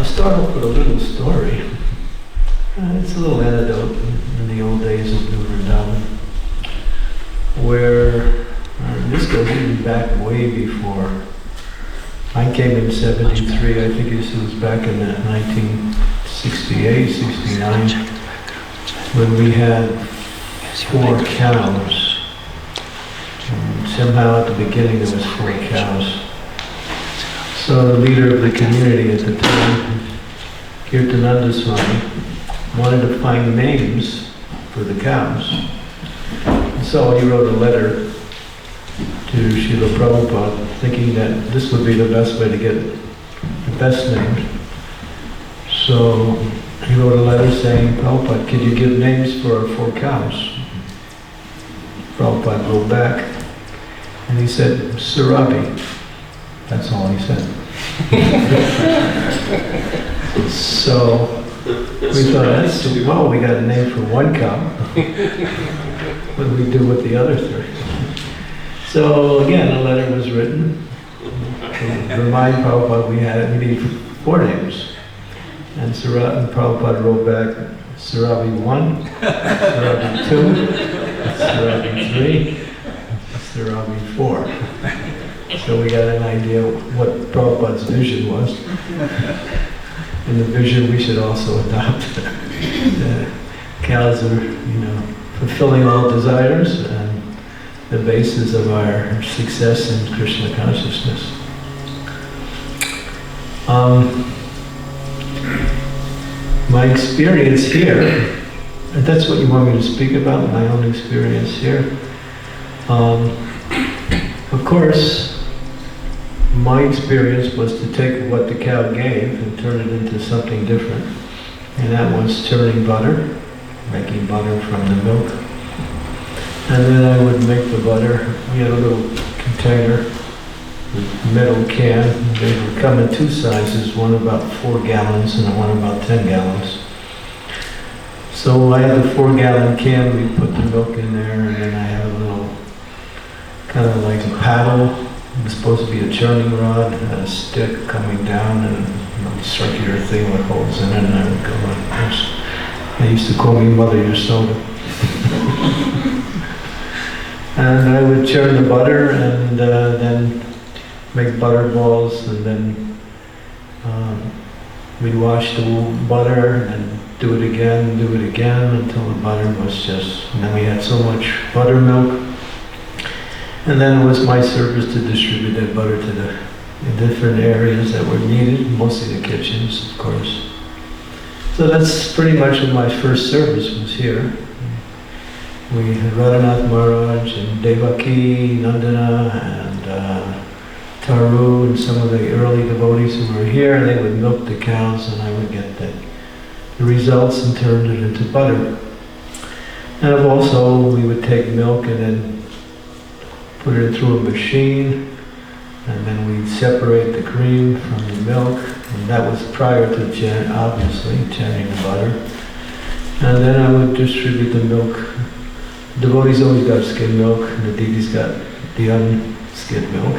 I'll start off with a little story. It's a little anecdote in the old days of New Vrindavan, where this goes even back way before. I came in 73, I think this was back in 1968, 69, when we had 4 cows. And somehow at the beginning there was 4 cows. So the leader of the community at the time, Bhaktivedanta Swami, wanted to find names for the cows. And so he wrote a letter to Srila Prabhupada, thinking that this would be the best way to get the best names. So he wrote a letter saying, Prabhupada, could you give names for our 4 cows? Prabhupada wrote back, and he said, Surabi. That's all he said. So we thought, well, we got a name for 1 cow. What do we do with the other 3? So again, a letter was written to remind Prabhupada we need 4 names. And Prabhupada wrote back, Surabi 1, Surabi 2, Surabi 3, Surabi 4. So we got an idea what Prabhupada's vision was. And the vision we should also adopt. The cows are, fulfilling all desires and the basis of our success in Krishna Consciousness. My experience here, that's what you want me to speak about, my own experience here. Of course, my experience was to take what the cow gave and turn it into something different. And that was turning butter, making butter from the milk. And then I would make the butter. We had a little container with metal can. They would come in 2 sizes, one about 4 gallons and one about 10 gallons. So I had the 4-gallon can, we put the milk in there, and then I had a little, kind of like a paddle. It was supposed to be a churning rod, and a stick coming down, and a circular thing with holes in it, and I would go like this. They used to call me Mother Your Soda. And I would churn the butter and then make butter balls, and then we'd wash the butter and do it again until the butter was just, and then we had so much buttermilk. And then it was my service to distribute that butter to the different areas that were needed, mostly the kitchens, of course. So that's pretty much what my first service was here. We had Radhanath Maharaj and Devaki, Nandana, and Taru, and some of the early devotees who were here, and they would milk the cows, and I would get the results and turn it into butter. And also, we would take milk and then put it through a machine, and then we'd separate the cream from the milk, and that was prior to obviously churning the butter. And then I would distribute the milk. Devotees always got skimmed milk, and the deities got the unskimmed milk.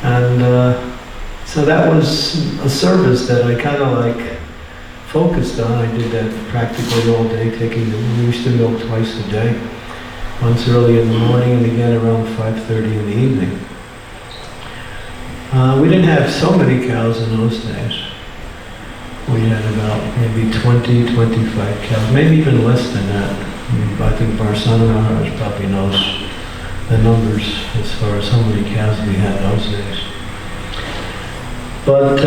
And so that was a service that I kind of like focused on. I did that practically all day, we used to milk twice a day. Once early in the morning and again around 5:30 in the evening. We didn't have so many cows in those days. We had about maybe 20, 25 cows, maybe even less than that. I think Varsana Maharaj probably knows the numbers as far as how many cows we had those days. But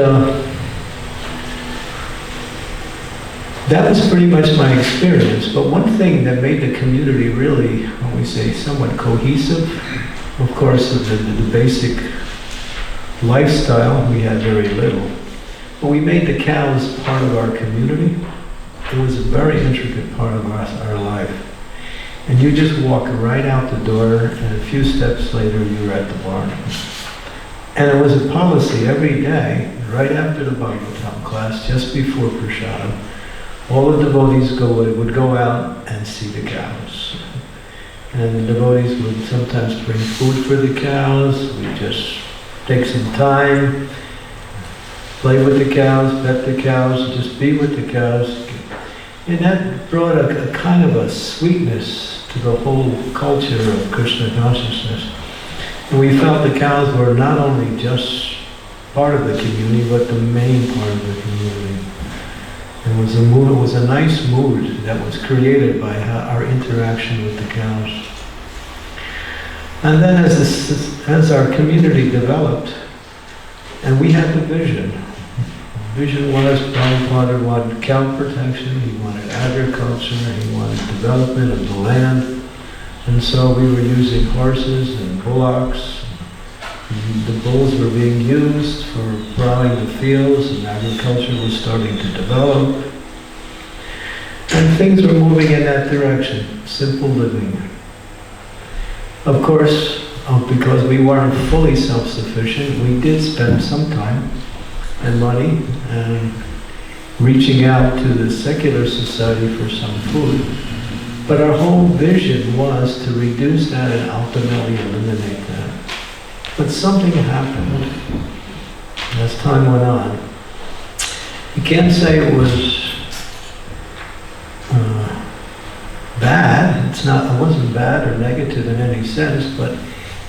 that was pretty much my experience. But one thing that made the community really, when we say somewhat cohesive, of course, the basic lifestyle, we had very little. But we made the cows part of our community. It was a very intricate part of our life. And you just walk right out the door, and a few steps later, you were at the barn. And it was a policy every day, right after the Bhagavatam class, just before Prasadam, all the devotees would go out and see the cows. And the devotees would sometimes bring food for the cows. We'd just take some time, play with the cows, pet the cows, just be with the cows. And that brought a kind of a sweetness to the whole culture of Krishna consciousness. And we felt the cows were not only just part of the community, but the main part of the community. It was a mood, it was a nice mood that was created by our interaction with the cows. And then as our community developed, and we had the vision. Vision was Prabhupada wanted cow protection, he wanted agriculture, he wanted development of the land. And so we were using horses and bullocks. The bulls were being used for plowing the fields, and agriculture was starting to develop. And things were moving in that direction, simple living. Of course, because we weren't fully self-sufficient, we did spend some time and money reaching out to the secular society for some food. But our whole vision was to reduce that and ultimately eliminate that. But something happened as time went on. You can't say it was bad. It wasn't bad or negative in any sense, but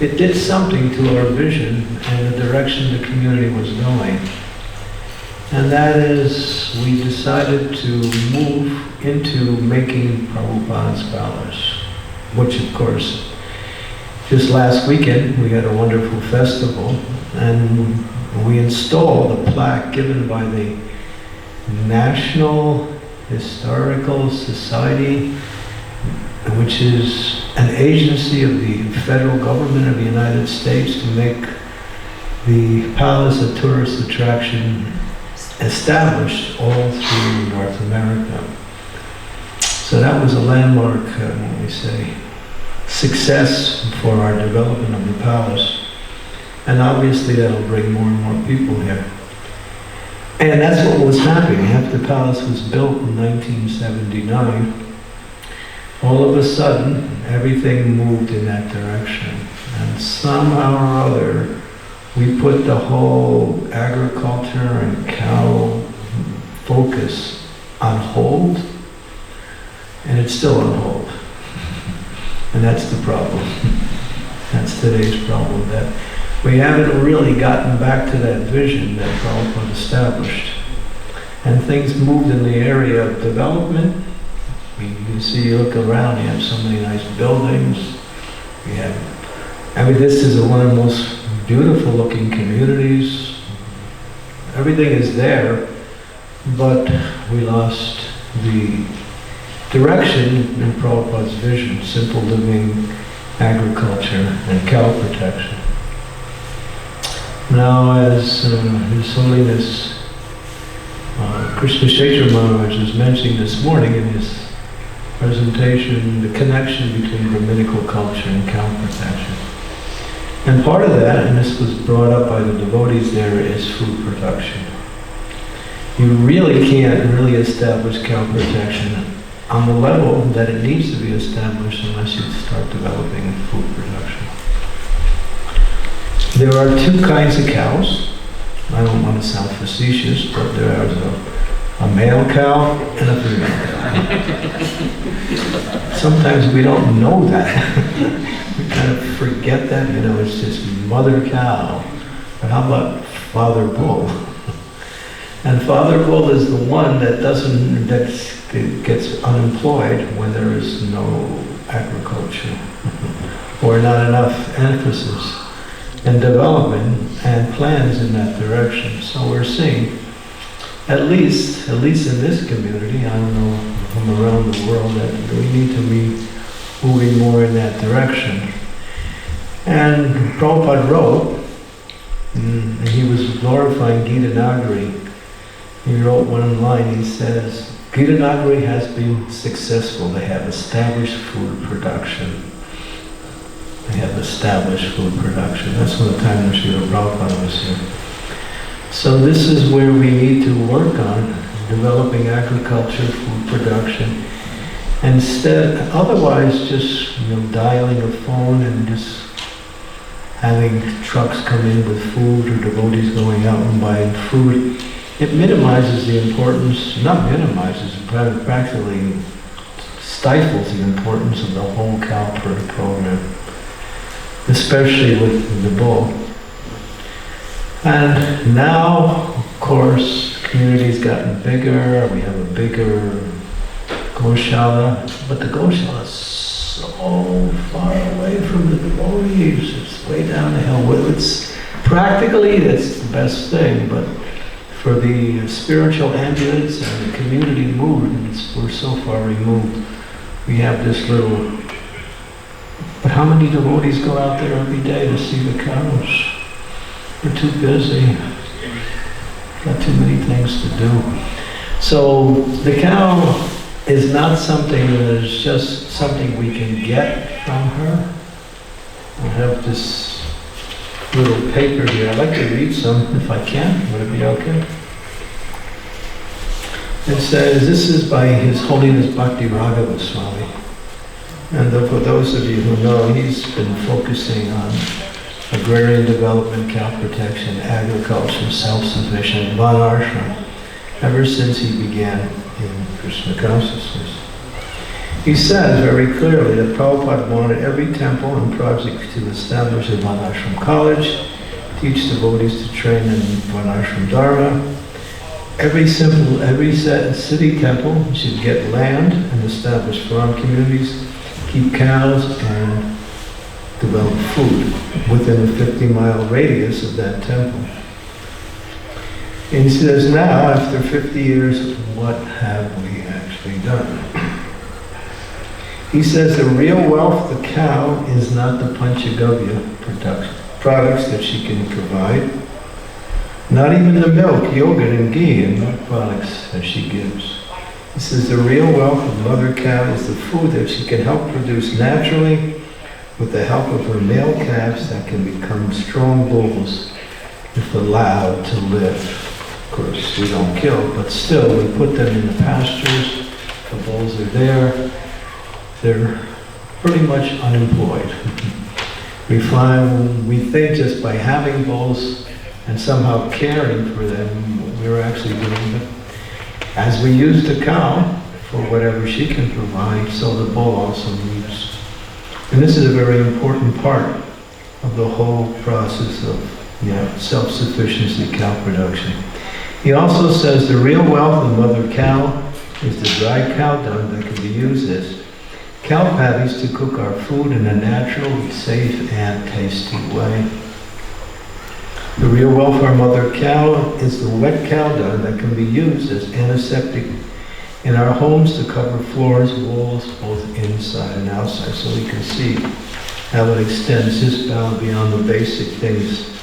it did something to our vision and the direction the community was going. And that is, we decided to move into making Prabhupada's palace, which of course, just last weekend we had a wonderful festival, and we installed a plaque given by the National Historical Society, which is an agency of the federal government of the United States to make the palace a tourist attraction established all through North America. So that was a landmark, when we say, success for our development of the palace. And obviously that'll bring more and more people here. And that's what was happening. After the palace was built in 1979, all of a sudden, everything moved in that direction. And somehow or other, we put the whole agriculture and cow focus on hold, and it's still on hold. And that's the problem. That's today's problem, that we haven't really gotten back to that vision that Prabhupada established. And things moved in the area of development. You can see, you look around, you have so many nice buildings. This is one of the most beautiful looking communities. Everything is there, but we lost the direction in Prabhupada's vision, simple living, agriculture, and cow protection. Now, as His Holiness Krishna Kshetra Maharaj was mentioning this morning in his presentation, the connection between Brahminical culture and cow protection. And part of that, and this was brought up by the devotees there, is food production. You really can't really establish cow protection on the level that it needs to be established unless you start developing food production. There are two kinds of cows. I don't want to sound facetious, but there is a male cow and a female cow. Sometimes we don't know that. We kind of forget that, it's just mother cow. But how about father bull? And father bull is the one that gets unemployed when there is no agriculture or not enough emphasis and development and plans in that direction. So we're seeing, at least in this community, I don't know from around the world, that we need to be moving more in that direction. And Prabhupada wrote, and he was glorifying Gita Nagari. He wrote one line, he says, Gita Nagari has been successful. They have established food production. They have established food production. That's from the time when Srila Prabhupada was here. So this is where we need to work on, developing agriculture, food production. Instead, otherwise just dialing a phone and just having trucks come in with food or devotees going out and buying food. It minimizes the importance, not minimizes, practically stifles the importance of the whole cow program, especially with the bull. And now, of course, the community's gotten bigger, we have a bigger Goshala, but the Goshala is so far away from the devotees. It's way down the hill. It's practically, it's the best thing, but for the spiritual ambulance and the community movements, we're so far removed. We have this little, but how many devotees go out there every day to see the cows? We're too busy. Got too many things to do. So the cow is not something that is just something we can get from her. I have this little paper here. I'd like to read some if I can. Would it be okay? It says, this is by His Holiness Bhaktivedanta Swami. And for those of you who know, he's been focusing on agrarian development, cow protection, agriculture, self-sufficient, Varnashram, ever since he began in Krishna Consciousness. He says very clearly that Prabhupada wanted every temple and project to establish a Varnashram college, teach devotees to train in Varnashram Dharma. Every city temple should get land and establish farm communities, keep cows, and develop food within a 50-mile radius of that temple. And he says, now, after 50 years, what have we actually done? He says the real wealth of the cow is not the Panchagavya products that she can provide, not even the milk, yogurt, and ghee and milk products that she gives. He says the real wealth of Mother Cow is the food that she can help produce naturally with the help of her male calves that can become strong bulls if allowed to live. Of course, we don't kill, but still, we put them in the pastures, the bulls are there, they're pretty much unemployed. We think just by having bulls and somehow caring for them, we're actually doing it. As we use the cow for whatever she can provide, so the bull also needs. And this is a very important part of the whole process of self-sufficiency cow production. He also says the real wealth of Mother Cow is the dry cow dung that can be used as cow patties to cook our food in a natural, safe, and tasty way. The real wealth of our Mother Cow is the wet cow dung that can be used as antiseptic in our homes to cover floors, walls, both inside and outside, so we can see how it extends just beyond the basic things.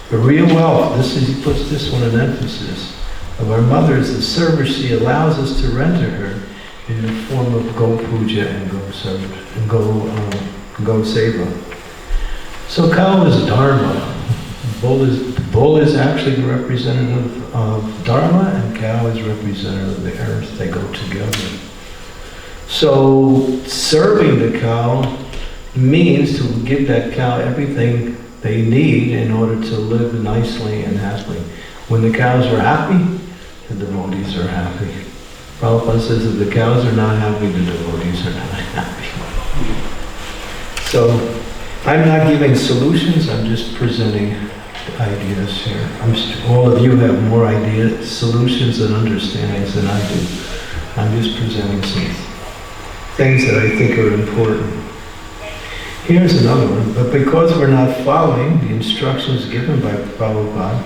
The real wealth, he puts this one in emphasis, of our mother is the service she allows us to render her in the form of go puja and go service and go seva. So cow is dharma. Bull is actually the representative of dharma, and cow is representative of the earth. They go together. So serving the cow means to give that cow everything they need in order to live nicely and happily. When the cows are happy, the devotees are happy. Prabhupada says if the cows are not happy, the devotees are not happy. So I'm not giving solutions, I'm just presenting ideas here. All of you have more ideas, solutions, and understandings than I do. I'm just presenting some things that I think are important. Here's another one. But because we're not following the instructions given by Prabhupada,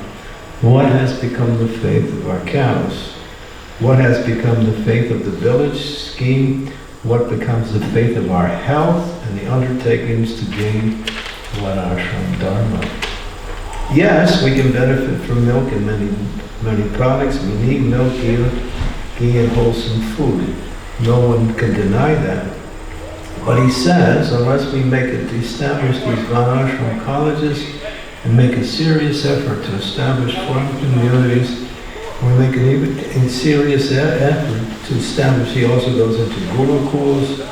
what has become the faith of our cows? What has become the faith of the village scheme? What becomes the faith of our health and the undertakings to gain Varnashram Dharma? Yes, we can benefit from milk and many products. We need milk, ghee, and wholesome food. No one can deny that. But he says, unless we make it to establish these Varnashram colleges and make a serious effort to establish farm communities, we make an even serious effort to establish, he also goes into gurukuls.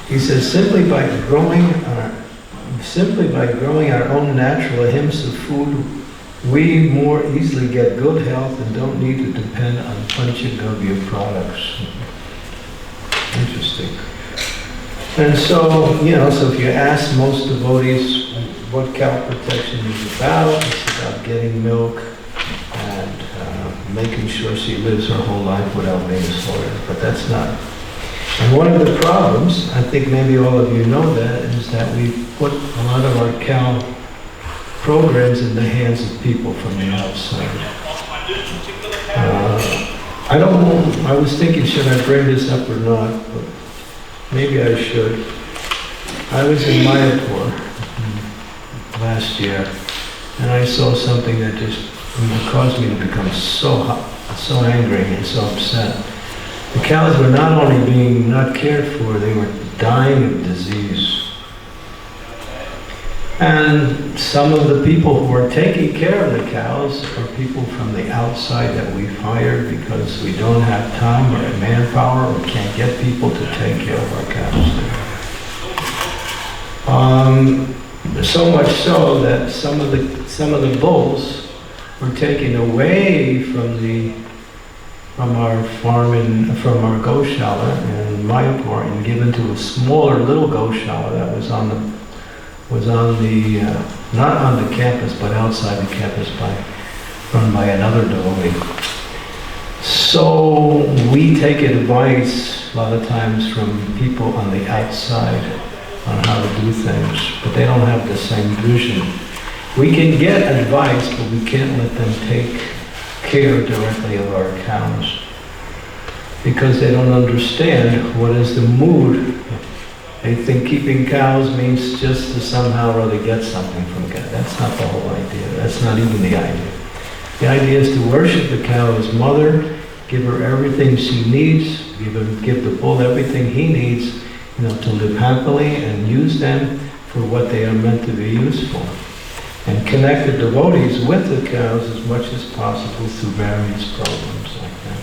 He says, simply by growing our simply by growing our own natural ahimsa food, we more easily get good health and don't need to depend on Panchagavya products. Interesting. And so, so if you ask most devotees what cow protection is about, it's about getting milk and making sure she lives her whole life without being slaughtered. But that's not. And one of the problems, I think maybe all of you know that, is that we put a lot of our cow programs in the hands of people from the outside. I don't know, I was thinking, should I bring this up or not, but maybe I should. I was in Mayapur last year, and I saw something that just caused me to become so angry and so upset. The cows were not only being not cared for, they were dying of disease. And some of the people who are taking care of the cows are people from the outside that we've hired because we don't have time or manpower or can't get people to take care of our cows. So much so that some of the bulls were taken away from our farm from our goshala in Mayapur and given to a smaller little goshala that was not on the campus, but outside the campus run by another devotee. So we take advice a lot of times from people on the outside on how to do things, but they don't have the same vision. We can get advice, but we can't let them take care directly of our cows because they don't understand what is the mood. They think keeping cows means just to somehow or other get something from God. That's not the whole idea. That's not even the idea. The idea is to worship the cow as mother, give her everything she needs, give the bull everything he needs, to live happily and use them for what they are meant to be used for. And connect the devotees with the cows as much as possible through various programs like that.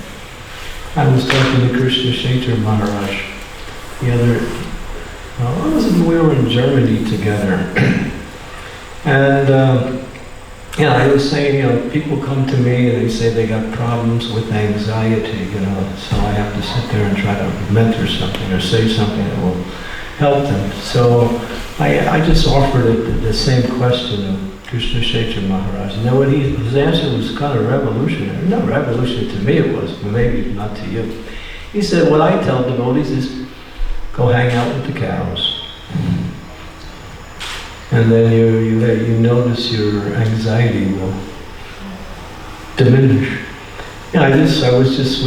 I was talking to Krishna Consciousness Maharaj the other. We were in Germany together, and I was saying, people come to me and they say they got problems with anxiety, so I have to sit there and try to mentor something or say something that will help them. So I just offered the same question of Krishna Consciousness Maharaj. What his answer was kind of revolutionary. Not revolutionary to me it was, but maybe not to you. He said, what I tell devotees is, go hang out with the cows. And then you notice your anxiety will diminish. We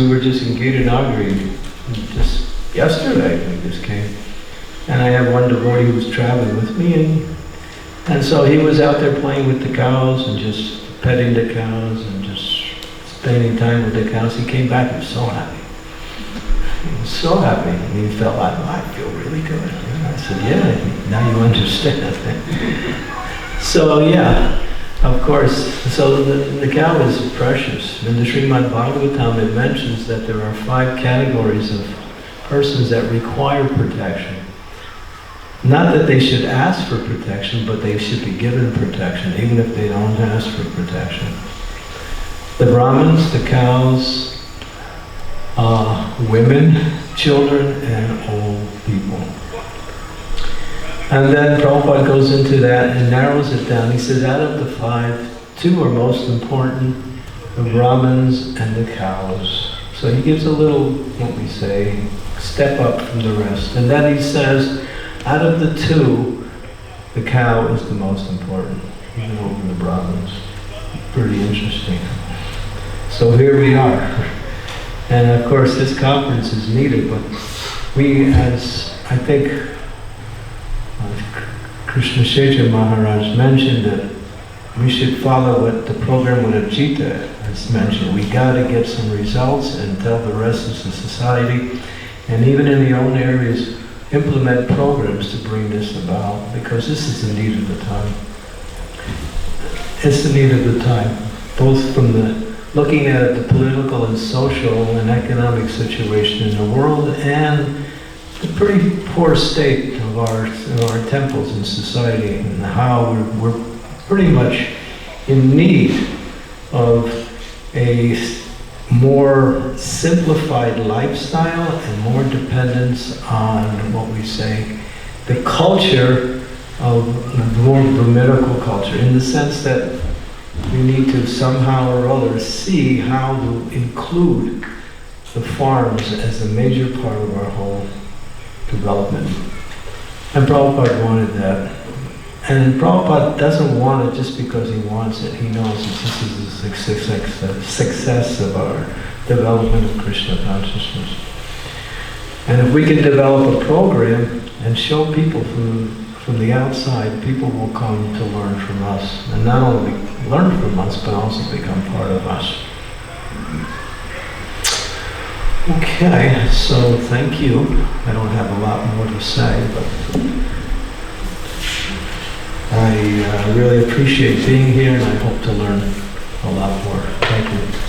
were just in Gitanagari just yesterday we just came. And I have one devotee who was traveling with me and so he was out there playing with the cows and just petting the cows and just spending time with the cows. He came back and was so happy. He was so happy, and he felt like, I feel really good. And I said, yeah, now you understand. So yeah, of course, so the cow is precious. In the Srimad Bhagavatam it mentions that there are 5 categories of persons that require protection. Not that they should ask for protection, but they should be given protection, even if they don't ask for protection. The Brahmins, the cows, women, children, and old people. And then Prabhupada goes into that and narrows it down. He says, out of the 5, 2 are most important, the Brahmins and the cows. So he gives a little, step up from the rest. And then he says, out of the 2, the cow is the most important, even over the Brahmins. Pretty interesting. So here we are. And of course this conference is needed, but we, as I think Krishna Consciousness Maharaj mentioned, that we should follow what the program with Ajita has mentioned. We got to get some results and tell the rest of the society, and even in the own areas, implement programs to bring this about, because this is the need of the time. It's the need of the time, both from looking at the political and social and economic situation in the world and the pretty poor state of our temples and society, and how we're pretty much in need of a more simplified lifestyle and more dependence on what we say, the culture of more Brahminical culture, in the sense that we need to somehow or other see how to include the farms as a major part of our whole development. And Prabhupada wanted that. And Prabhupada doesn't want it just because he wants it. He knows that this is the success of our development of Krishna consciousness. And if we can develop a program and show people from the outside, people will come to learn from us. And not only learn from us, but also become part of us. Okay, so thank you. I don't have a lot more to say, but I really appreciate being here, and I hope to learn a lot more. Thank you.